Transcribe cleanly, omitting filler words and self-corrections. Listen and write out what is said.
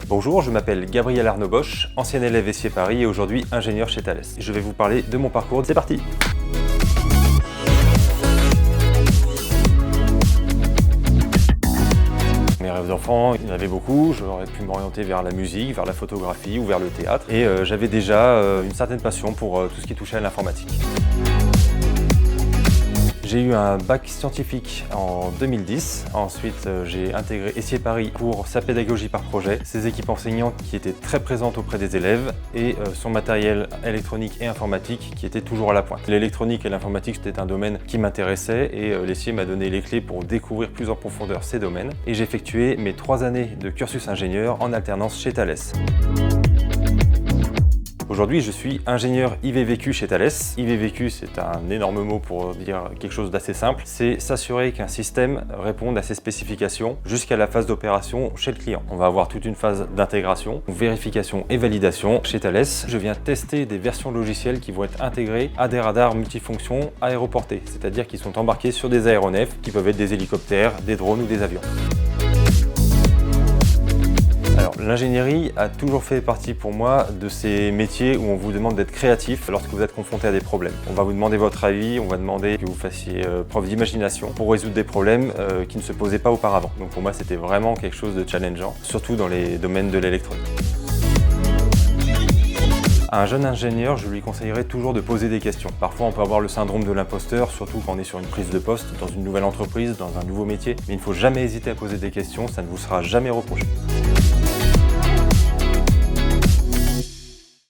Bonjour, je m'appelle Gabriel Arnaud-Bosch, ancien élève Essier Paris et aujourd'hui ingénieur chez Thales. Je vais vous parler de mon parcours, c'est parti! Mes rêves d'enfant, il y en avait beaucoup, j'aurais pu m'orienter vers la musique, vers la photographie ou vers le théâtre et j'avais déjà une certaine passion pour tout ce qui touchait à l'informatique. J'ai eu un bac scientifique en 2010. Ensuite, j'ai intégré Essier Paris pour sa pédagogie par projet, ses équipes enseignantes qui étaient très présentes auprès des élèves et son matériel électronique et informatique qui était toujours à la pointe. L'électronique et l'informatique, c'était un domaine qui m'intéressait et l'Essier m'a donné les clés pour découvrir plus en profondeur ces domaines. Et j'ai effectué mes 3 années de cursus ingénieur en alternance chez Thales. Aujourd'hui, je suis ingénieur IVVQ chez Thales. IVVQ, c'est un énorme mot pour dire quelque chose d'assez simple. C'est s'assurer qu'un système réponde à ses spécifications jusqu'à la phase d'opération chez le client. On va avoir toute une phase d'intégration, vérification et validation chez Thales. Je viens tester des versions logicielles qui vont être intégrées à des radars multifonctions aéroportés, c'est-à-dire qui sont embarqués sur des aéronefs qui peuvent être des hélicoptères, des drones ou des avions. L'ingénierie a toujours fait partie pour moi de ces métiers où on vous demande d'être créatif lorsque vous êtes confronté à des problèmes. On va vous demander votre avis, on va demander que vous fassiez preuve d'imagination pour résoudre des problèmes qui ne se posaient pas auparavant. Donc pour moi, c'était vraiment quelque chose de challengeant, surtout dans les domaines de l'électronique. À un jeune ingénieur, je lui conseillerais toujours de poser des questions. Parfois, on peut avoir le syndrome de l'imposteur, surtout quand on est sur une prise de poste, dans une nouvelle entreprise, dans un nouveau métier. Mais il ne faut jamais hésiter à poser des questions, ça ne vous sera jamais reproché.